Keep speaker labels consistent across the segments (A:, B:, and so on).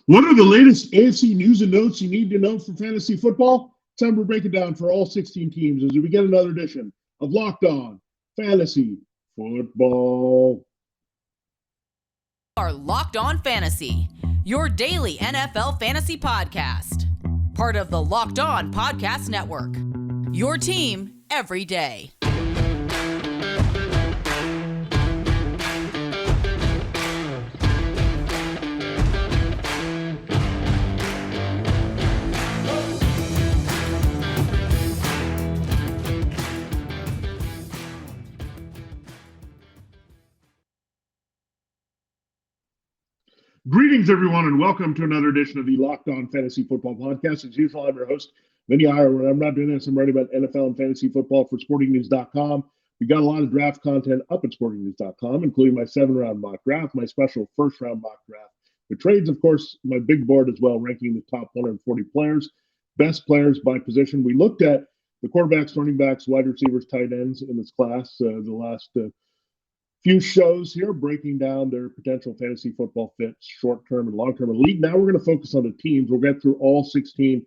A: What are the latest AFC news and notes you need to know for fantasy football? Time to break it down for all 16 teams as we begin another edition of Locked On Fantasy Football.
B: Are Locked On Fantasy, your daily NFL fantasy podcast. Part of the Locked On Podcast Network. Your team every day.
A: Greetings, everyone, and welcome to another edition of the Locked On Fantasy Football Podcast. As usual, I'm your host, Vinnie Iyer. When I'm not doing this, I'm writing about NFL and fantasy football for SportingNews.com. We got a lot of draft content up at SportingNews.com, including my 7-round mock draft, my special first-round mock draft, the trades, of course, my big board as well, ranking the top 140 players, best players by position. We looked at the quarterbacks, running backs, wide receivers, tight ends in this class the last few shows here, breaking down their potential fantasy football fits, short-term and long-term in the league. Now we're going to focus on the teams. We'll get through all 16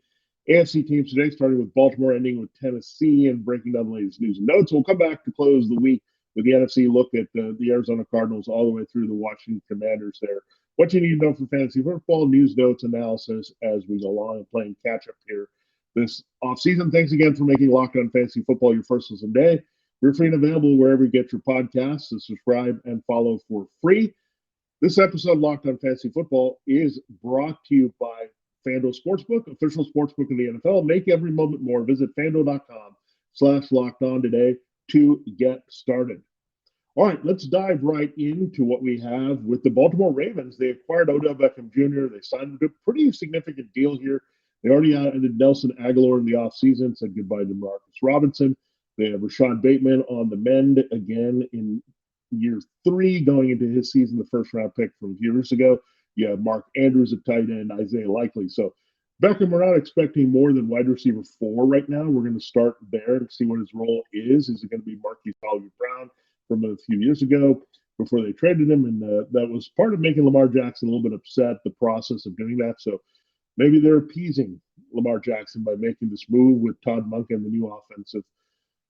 A: AFC teams today, starting with Baltimore, ending with Tennessee, and breaking down the latest news and notes. We'll come back to close the week with the NFC look at the Arizona Cardinals all the way through the Washington Commanders there. What you need to know for fantasy football, news, notes, analysis as we go along and playing catch-up here this offseason. Thanks again for making Locked On Fantasy Football your first listen day. We're free and available wherever you get your podcasts, so subscribe and follow for free. This episode of Locked On Fantasy Football is brought to you by FanDuel Sportsbook, official sportsbook of the NFL. Make every moment more. Visit FanDuel.com/lockedon today to get started. All right, let's dive right into what we have with the Baltimore Ravens. They acquired Odell Beckham Jr. They signed a pretty significant deal here. They already added Nelson Aguilar in the offseason, said goodbye to Marcus Robinson. They have Rashad Bateman on the mend again in year 3, going into his season, the first-round pick from a few years ago. You have Mark Andrews at tight end, Isaiah Likely. So Beckham, we're not expecting more than wide receiver 4 right now. We're going to start there and see what his role is. Is it going to be Marquise Brown from a few years ago before they traded him? And that was part of making Lamar Jackson a little bit upset, the process of doing that. So maybe they're appeasing Lamar Jackson by making this move with Todd Monken, the new offensive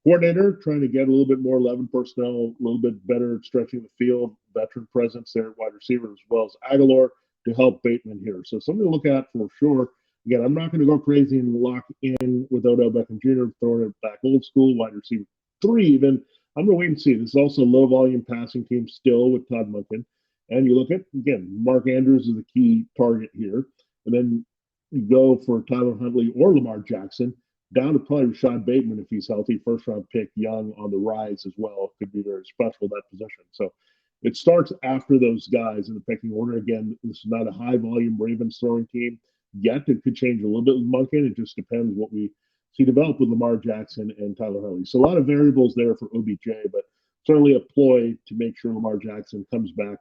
A: coordinator, trying to get a little bit more 11 personnel, a little bit better at stretching the field, veteran presence there at wide receiver, as well as Aguilar to help Bateman here. So something to look at for sure. Again, I'm not going to go crazy and lock in with Odell Beckham Jr., throwing it back old school, wide receiver 3 even. I'm going to wait and see. This is also a low-volume passing team still with Todd Monken. And you look at, again, Mark Andrews is the key target here. And then you go for Tyler Huntley or Lamar Jackson, down to probably Rashad Bateman if he's healthy, first-round pick, young, on the rise as well. Could be very special, that position. So it starts after those guys in the picking order. Again, this is not a high-volume Ravens throwing team yet. It could change a little bit with Monken. It just depends what we see develop with Lamar Jackson and Tyler Huntley. So a lot of variables there for OBJ, but certainly a ploy to make sure Lamar Jackson comes back.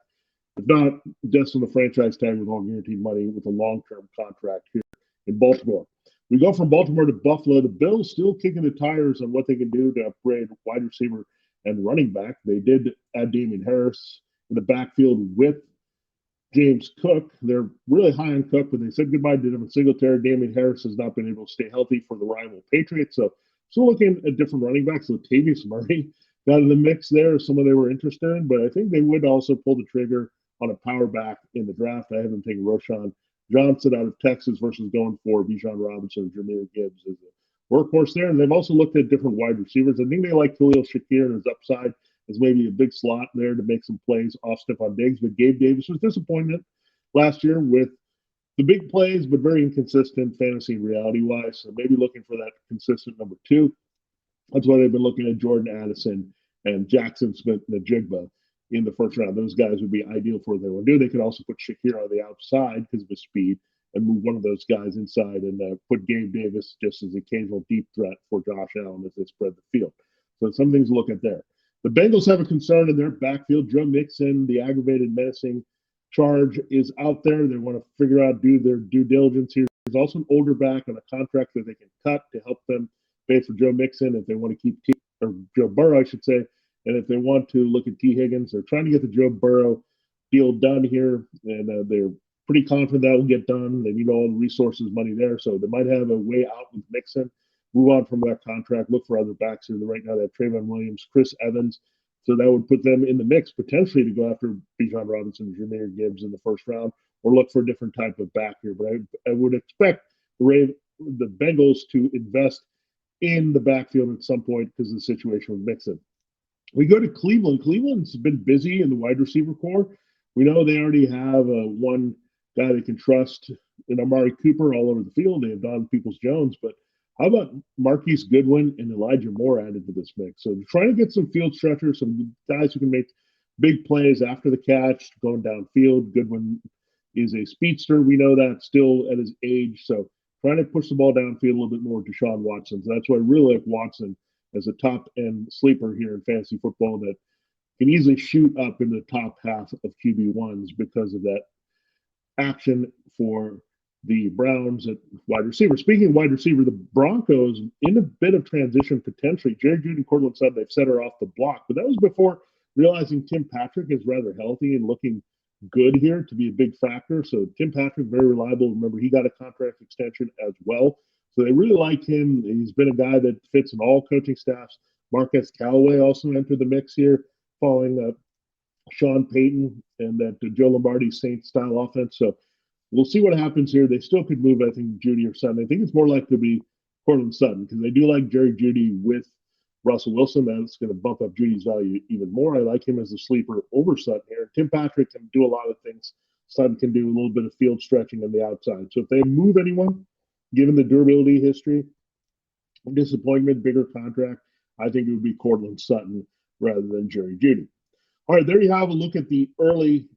A: If not, just on the franchise tag with all guaranteed money with a long-term contract here in Baltimore. We go from Baltimore to Buffalo. The Bills still kicking the tires on what they can do to upgrade wide receiver and running back. They did add Damian Harris in the backfield with James Cook. They're really high on Cook, but they said goodbye to Devin Singletary. Damian Harris has not been able to stay healthy for the rival Patriots. So still looking at different running backs. Latavius Murray got in the mix there, someone they were interested in, but I think they would also pull the trigger on a power back in the draft. I have them taking Roschon Johnson out of Texas versus going for Bijan Robinson or Jahmyr Gibbs as a workhorse there. And they've also looked at different wide receivers. I think they like Khalil Shakir and his upside as maybe a big slot there to make some plays off Stephon Diggs. But Gabe Davis was disappointed last year with the big plays, but very inconsistent fantasy reality-wise. So maybe looking for that consistent number 2. That's why they've been looking at Jordan Addison and Jackson Smith-Njigba in the first round. Those guys would be ideal for what they want to do. They could also put Shakir on the outside because of his speed and move one of those guys inside and put Gabe Davis just as an occasional deep threat for Josh Allen as they spread the field. So some things to look at there. The Bengals have a concern in their backfield. Joe Mixon, the aggravated menacing charge, is out there. They want to figure out, do their due diligence here. There's also an older back on a contract that they can cut to help them pay for Joe Mixon if they want to keep or Joe Burrow, I should say. And if they want to look at T. Higgins, they're trying to get the Joe Burrow deal done here, and they're pretty confident that will get done. They need all the resources, money there. So they might have a way out with Mixon, move on from that contract, look for other backs here. Right now, they have Trayvon Williams, Chris Evans. So that would put them in the mix potentially to go after Bijan Robinson, Jahmyr Gibbs in the first round, or look for a different type of back here. But I would expect the Bengals to invest in the backfield at some point because of the situation with Mixon. We go to Cleveland. Cleveland's been busy in the wide receiver core. We know they already have one guy they can trust in Amari Cooper all over the field. They have Don Peoples-Jones, but how about Marquise Goodwin and Elijah Moore added to this mix? So trying to get some field stretchers, some guys who can make big plays after the catch, going downfield. Goodwin is a speedster. We know that still at his age. So trying to push the ball downfield a little bit more with Deshaun Watson. So that's why I really like Watson as a top end sleeper here in fantasy football that can easily shoot up in the top half of QB1s because of that action for the Browns at wide receiver. Speaking of wide receiver, the Broncos in a bit of transition potentially. Jerry Jeudy and Cortland Sutton, they've set her off the block, but that was before realizing Tim Patrick is rather healthy and looking good here to be a big factor. So Tim Patrick, very reliable. Remember, he got a contract extension as well. So they really like him. He's been a guy that fits in all coaching staffs. Marquez Callaway also entered the mix here following Sean Payton and that Joe Lombardi Saints style offense. So we'll see what happens here. They still could move, I think, Jeudy or Sutton. I think it's more likely to be Cortland Sutton because they do like Jerry Jeudy with Russell Wilson. That's going to bump up Judy's value even more. I like him as a sleeper over Sutton here. Tim Patrick can do a lot of things. Sutton can do a little bit of field stretching on the outside. So if they move anyone, given the durability history, disappointment, bigger contract, I think it would be Cortland Sutton rather than Jerry Jeudy. All right, there you have a look at the early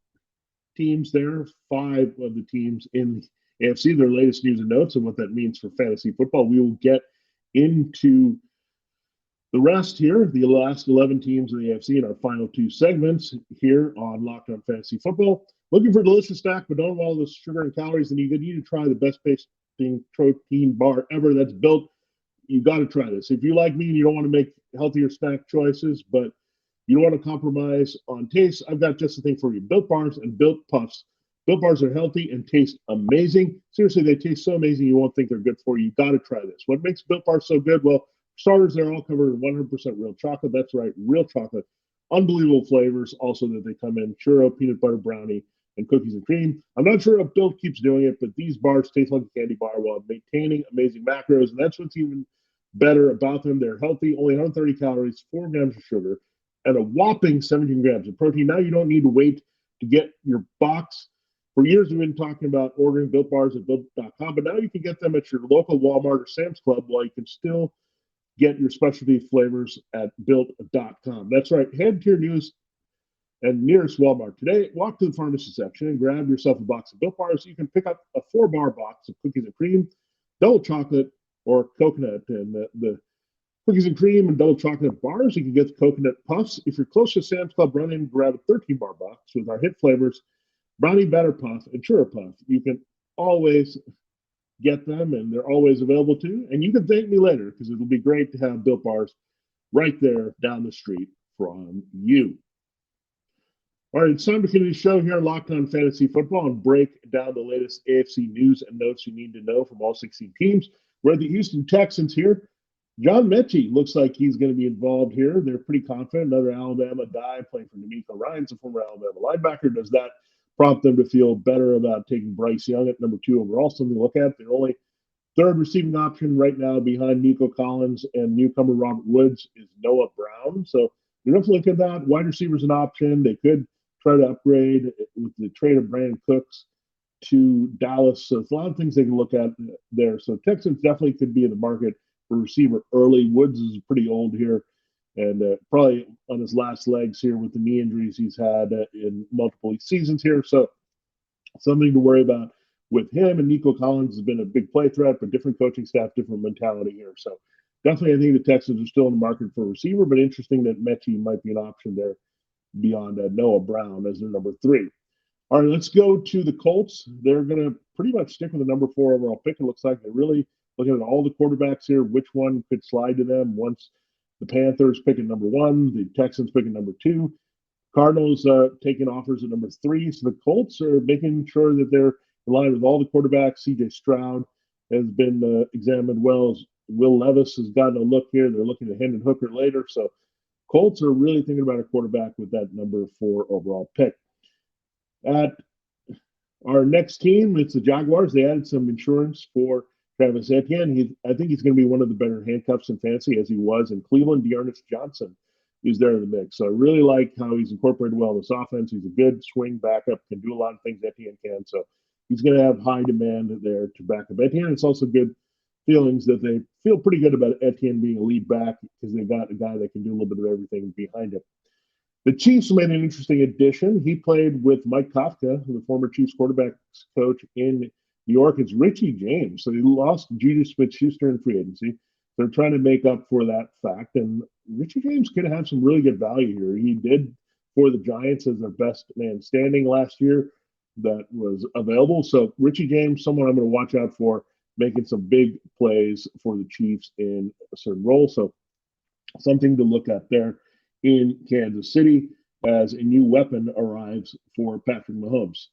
A: teams there, 5 of the teams in the AFC, their latest news and notes and what that means for fantasy football. We will get into the rest here, the last 11 teams in the AFC in our final 2 segments here on Locked On Fantasy Football. Looking for a delicious snack, but don't want all the sugar and calories, and you need to try the best tasting protein bar ever that's built. You got to try this. If you like me and you don't want to make healthier snack choices, but you don't want to compromise on taste, I've got just the thing for you. Built Bars and Built Puffs. Built Bars are healthy and taste amazing. Seriously, they taste so amazing you won't think they're good for you. You got to try this. What makes Built Bars so good? Well, starters, they're all covered in 100% real chocolate. That's right, real chocolate. Unbelievable flavors also that they come in. Churro, peanut butter brownie, and cookies and cream. I'm not sure if Built keeps doing it, but these bars taste like a candy bar while maintaining amazing macros, and that's what's even better about them. They're healthy, only 130 calories, 4 grams of sugar, and a whopping 17 grams of protein. Now you don't need to wait to get your box. For years, we've been talking about ordering Built Bars at Built.com, but now you can get them at your local Walmart or Sam's Club while you can still get your specialty flavors at Built.com. That's right. Head to your news and nearest Walmart today. Walk to the pharmacy section and grab yourself a box of Built Bars. You can pick up a 4-bar box of cookies and cream, double chocolate, or coconut. And the cookies and cream and double chocolate bars, you can get the coconut puffs. If you're close to Sam's Club, run in and grab a 13-bar box with our hit flavors, Brownie Batter Puff and Churro Puff. You can always get them, and they're always available too. And you can thank me later because it'll be great to have Built Bars right there down the street from you. All right, it's time to continue the show here on Locked On Fantasy Football and break down the latest AFC news and notes you need to know from all 16 teams. We're the Houston Texans here. John Mechie looks like he's going to be involved here. They're pretty confident. Another Alabama guy playing for D'Amico Ryans, a former Alabama linebacker. Does that prompt them to feel better about taking Bryce Young at number 2 overall? Something to look at. Their only third receiving option right now behind Nico Collins and newcomer Robert Woods is Noah Brown. So you have to look at that. Wide receiver's an option. They could try to upgrade with the trade of Brandon Cooks to Dallas. So it's a lot of things they can look at there. So Texans definitely could be in the market for receiver early. Woods is pretty old here and probably on his last legs here with the knee injuries he's had in multiple seasons here. So something to worry about with him. And Nico Collins has been a big play threat, but different coaching staff, different mentality here. So definitely I think the Texans are still in the market for a receiver, but interesting that Mechie might be an option there beyond Noah Brown as their number 3. All right, let's go to the Colts. They're going to pretty much stick with the number 4 overall pick. It looks like they're really looking at all the quarterbacks here, which one could slide to them once the Panthers pick at number 1, the Texans pick at number 2. Cardinals taking offers at number 3. So the Colts are making sure that they're in line with all the quarterbacks. C.J. Stroud has been examined well. Will Levis has gotten a look here. They're looking at Hendon Hooker later. So Colts are really thinking about a quarterback with that number 4 overall pick. At our next team, it's the Jaguars. They added some insurance for Travis Etienne. I think he's going to be one of the better handcuffs in fantasy as he was in Cleveland. D'Ernest Johnson is there in the mix. So I really like how he's incorporated well in this offense. He's a good swing backup, can do a lot of things Etienne can. So he's going to have high demand there to back up Etienne. It's also good feelings that they feel pretty good about Etienne being a lead back because they got a guy that can do a little bit of everything behind him. The Chiefs made an interesting addition. He played with Mike Kafka, the former Chiefs quarterbacks coach in New York. It's Richie James. So he lost Juju Smith-Schuster in free agency. They're trying to make up for that fact. And Richie James could have some really good value here. He did for the Giants as their best man standing last year that was available. So Richie James, someone I'm going to watch out for, making some big plays for the Chiefs in a certain role. So something to look at there in Kansas City as a new weapon arrives for Patrick Mahomes.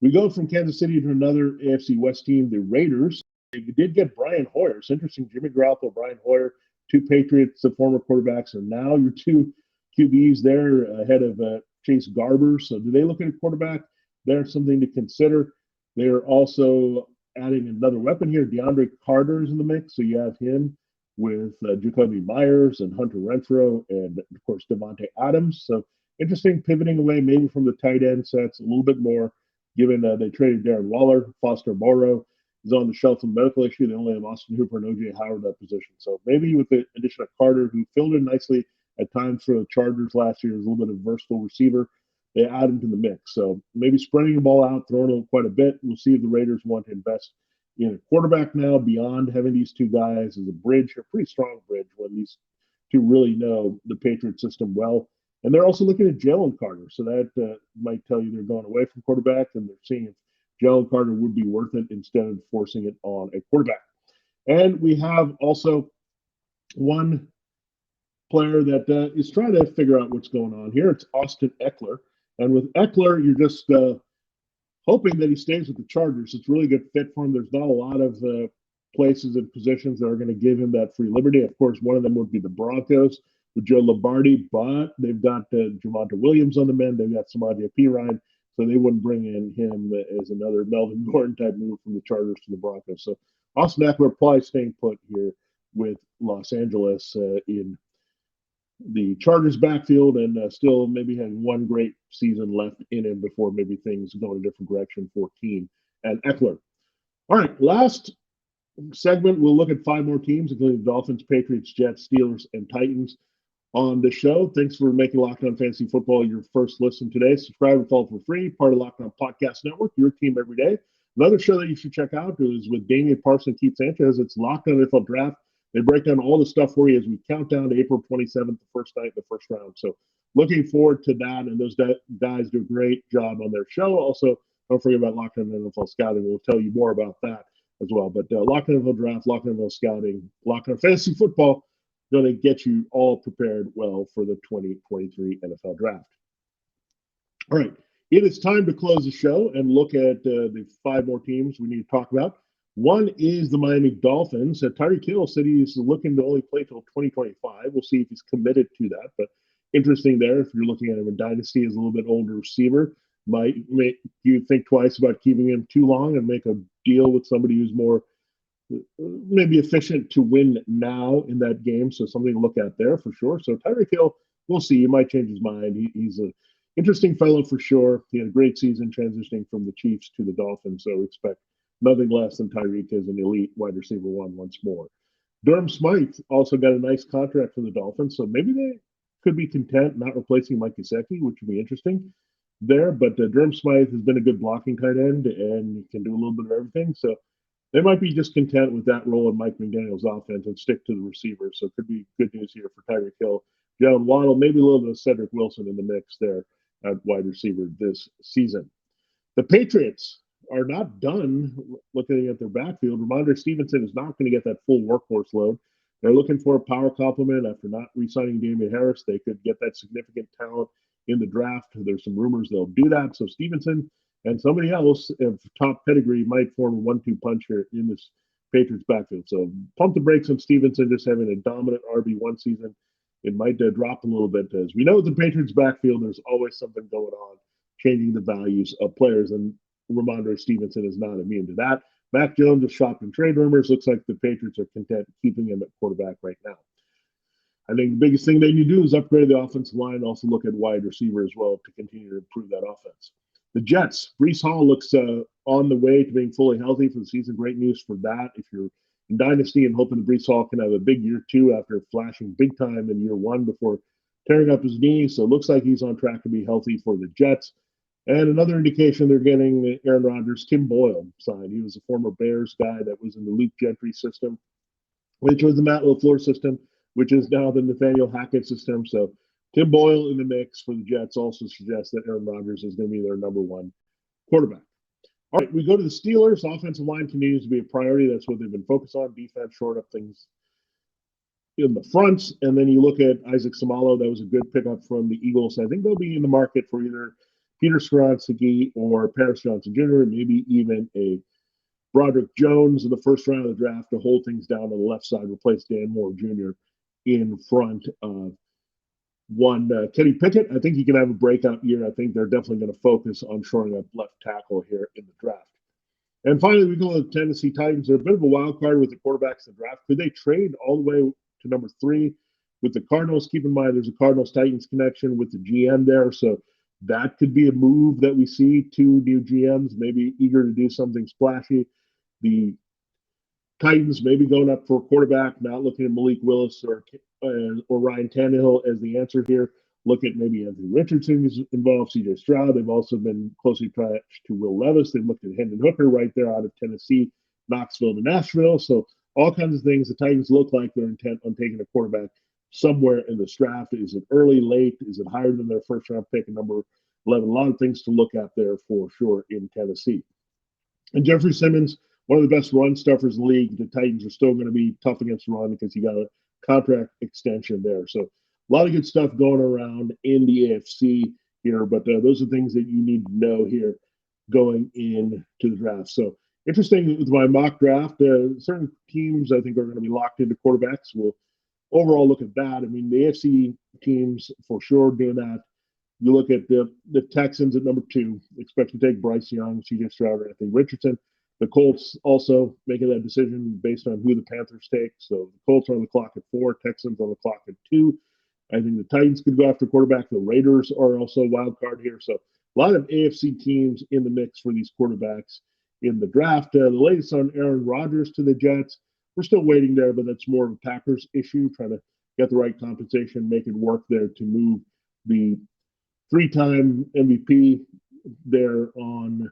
A: We go from Kansas City to another AFC West team, the Raiders. They did get Brian Hoyer. It's interesting. Jimmy Garoppolo, Brian Hoyer, 2 Patriots, the former quarterbacks, are now your 2 QBs there ahead of Chase Garber. So do they look at a quarterback? There's something to consider. They're also adding another weapon here. DeAndre Carter is in the mix. So you have him with Jacoby Myers and Hunter Renfrow and, of course, Devontae Adams. So interesting, pivoting away maybe from the tight end sets a little bit more, given they traded Darren Waller. Foster Moreau is on the shelf with a medical issue. They only have Austin Hooper and O.J. Howard that position. So maybe with the addition of Carter, who filled in nicely at times for the Chargers last year, is a little bit of a versatile receiver, they add him to the mix. So maybe spreading the ball out, throwing it quite a bit. We'll see if the Raiders want to invest in a quarterback now beyond having these 2 guys as a bridge, a pretty strong bridge when these 2 really know the Patriot system well. And they're also looking at Jalen Carter. So that might tell you they're going away from quarterback and they're seeing if Jalen Carter would be worth it instead of forcing it on a quarterback. And we have also one player that is trying to figure out what's going on here. It's Austin Ekeler. And with Ekeler, you're just hoping that he stays with the Chargers. It's a really good fit for him. There's not a lot of places and positions that are going to give him that free liberty. Of course, one of them would be the Broncos with Joe Lombardi, but they've got Javonte Williams on the mend. They've got Samaje Perine, so they wouldn't bring in him as another Melvin Gordon type move from the Chargers to the Broncos. So Austin Ekeler probably staying put here with Los Angeles in the Chargers backfield and still maybe having one great season left in him before maybe things go in a different direction for Keene and Ekeler. All right, last segment, we'll look at 5 more teams, including Dolphins, Patriots, Jets, Steelers, and Titans on the show. Thanks for making Locked On Fantasy Football your first listen today. Subscribe and follow for free, part of Locked On Podcast Network, your team every day. Another show that you should check out is with Damian Parson and Keith Sanchez. It's Locked On NFL Draft. They break down all the stuff for you as we count down to April 27th, the first night, the first round. So looking forward to that. And those guys do a great job on their show. Also, don't forget about Locked On NFL Scouting. We'll tell you more about that as well. But Locked On NFL Draft, Locked On NFL Scouting, Locked On Fantasy Football, going to get you all prepared well for the 2023 NFL Draft. All right. It is time to close the show and look at the 5 more teams we need to talk about. One is the Miami Dolphins. Tyreek Hill said he's looking to only play till 2025. We'll see if he's committed to that. But interesting there, if you're looking at him in Dynasty as a little bit older receiver, might make you think twice about keeping him too long and make a deal with somebody who's more maybe efficient to win now in that game. So something to look at there for sure. So Tyreek Hill, we'll see. He might change his mind. He's an interesting fellow for sure. He had a great season transitioning from the Chiefs to the Dolphins. So expect nothing less than Tyreek as an elite wide receiver 1 once more. Durham Smythe also got a nice contract for the Dolphins, so maybe they could be content not replacing Mike Gesicki, which would be interesting there. But Durham Smythe has been a good blocking tight end and can do a little bit of everything. So they might be just content with that role in Mike McDaniel's offense and stick to the receivers. So it could be good news here for Tyreek Hill. Jalen Waddle, maybe a little bit of Cedric Wilson in the mix there at wide receiver this season. The Patriots are not done looking at their backfield. Ramondre Stevenson is not going to get that full workhorse load. They're looking for a power complement after not re-signing Damian Harris. They could get that significant talent in the draft. There's some rumors they'll do that. So Stevenson and somebody else of top pedigree might form a 1-2 punch here in this Patriots backfield. So pump the brakes on Stevenson just having a dominant RB1 season. It might drop a little bit. As we know, with the Patriots backfield, there's always something going on, changing the values of players. And Ramondre Stevenson is not immune to that. Mac Jones is shopped in trade rumors. Looks like the Patriots are content keeping him at quarterback right now. I think the biggest thing they need to do is upgrade the offensive line, also look at wide receiver as well to continue to improve that offense. The Jets, Breece Hall looks on the way to being fully healthy for the season. Great news for that. If you're in Dynasty and hoping that Breece Hall can have a big year two after flashing big time in year one before tearing up his knee. So it looks like he's on track to be healthy for the Jets. And another indication they're getting Aaron Rodgers, Tim Boyle signed. He was a former Bears guy that was in the Luke Gentry system, which was the Matt LaFleur system, which is now the Nathaniel Hackett system. So Tim Boyle in the mix for the Jets also suggests that Aaron Rodgers is going to be their number one quarterback. All right, we go to the Steelers. Offensive line continues to be a priority. That's what they've been focused on. Defense, short up things in the front. And then you look at Isaac Samalo. That was a good pickup from the Eagles. I think they'll be in the market for either Peter Skoronski or Paris Johnson Jr., maybe even a Broderick Jones in the first round of the draft to hold things down on the left side, replace Dan Moore Jr. in front of one Kenny Pickett. I think he can have a breakout year. I think they're definitely going to focus on shoring up left tackle here in the draft. And finally, we go to the Tennessee Titans. They're a bit of a wild card with the quarterbacks in the draft. Could they trade all the way to number 3 with the Cardinals? Keep in mind, there's a Cardinals-Titans connection with the GM there. So that could be a move that we see. 2 new GMs, maybe eager to do something splashy. The Titans maybe going up for a quarterback, not looking at Malik Willis or Ryan Tannehill as the answer here. Look at maybe Anthony Richardson is involved, C.J. Stroud. They've also been closely attached to Will Levis. They've looked at Hendon Hooker right there out of Tennessee, Knoxville to Nashville. So all kinds of things. The Titans look like they're intent on taking a quarterback somewhere in this draft. Is it early, late? Is it higher than their first round pick, number 11? A lot of things to look at there for sure in Tennessee. And Jeffrey Simmons, one of the best run stuffers in the league. The Titans are still going to be tough against the run because you got a contract extension there. So a lot of good stuff going around in the AFC here, but those are things that you need to know here going into the draft. So interesting with my mock draft, certain teams I think are going to be locked into quarterbacks. We'll overall look at that. I mean, the AFC teams for sure doing that. You look at the Texans at number 2, expect to take Bryce Young, C.J. Stroud, I think Richardson. The Colts also making that decision based on who the Panthers take. So the Colts are on the clock at 4, Texans on the clock at 2. I think the Titans could go after quarterback. The Raiders are also a wild card here. So a lot of AFC teams in the mix for these quarterbacks in the draft. The latest on Aaron Rodgers to the Jets. We're still waiting there, but that's more of a Packers issue, trying to get the right compensation, make it work there to move the 3-time MVP there on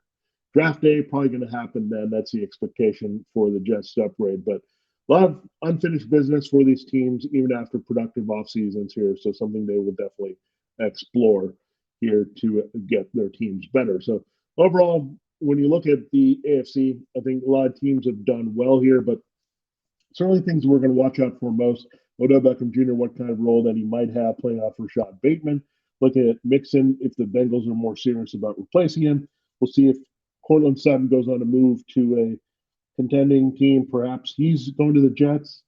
A: draft day. Probably going to happen then. That's the expectation for the Jets to upgrade. But a lot of unfinished business for these teams, even after productive off seasons here. So something they will definitely explore here to get their teams better. So overall, when you look at the AFC, I think a lot of teams have done well here, but certainly things we're going to watch out for most. Odell Beckham Jr., what kind of role that he might have playing off Rashad Bateman. Looking at Mixon, if the Bengals are more serious about replacing him. We'll see if Cortland Sutton goes on to move to a contending team. Perhaps he's going to the Jets.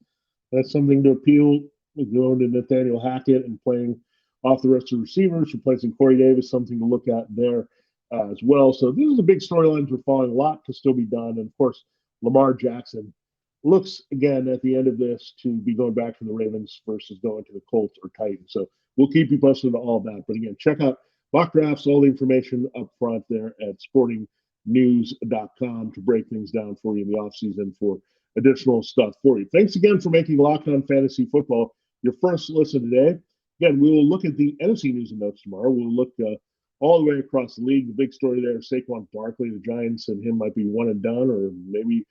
A: That's something to appeal. Going to Nathaniel Hackett and playing off the rest of the receivers, replacing Corey Davis, something to look at there as well. So this is a big storyline we're following. A lot to still be done. And, of course, Lamar Jackson looks, again, at the end of this to be going back to the Ravens versus going to the Colts or Titans. So we'll keep you posted on all of that. But, again, check out mock drafts, all the information up front there at sportingnews.com to break things down for you in the offseason for additional stuff for you. Thanks again for making Locked On Fantasy Football your first listen today. Again, we will look at the NFC news and notes tomorrow. We'll look all the way across the league. The big story there, Saquon Barkley, the Giants and him might be one and done or maybe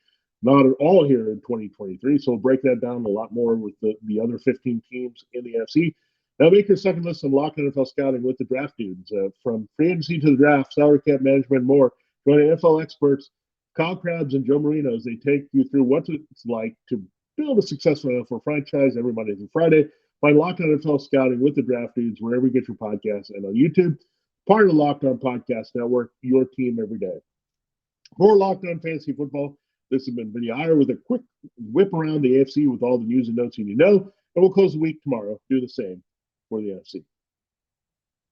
A: not at all here in 2023. So we'll break that down a lot more with the other 15 teams in the NFC. Now make your second listen, Locked On NFL Scouting with the draft dudes. From free agency to the draft, salary cap management, more. Join NFL experts, Kyle Krabs and Joe Marino as they take you through what it's like to build a successful NFL franchise every Monday through Friday. Find Locked On NFL Scouting with the Draft Dudes wherever you get your podcasts and on YouTube. Part of the Locked On Podcast Network, your team every day. For Locked On Fantasy Football, this has been Vinnie Iyer with a quick whip around the AFC with all the news and notes you need to know. And we'll close the week tomorrow. Do the same for the NFC.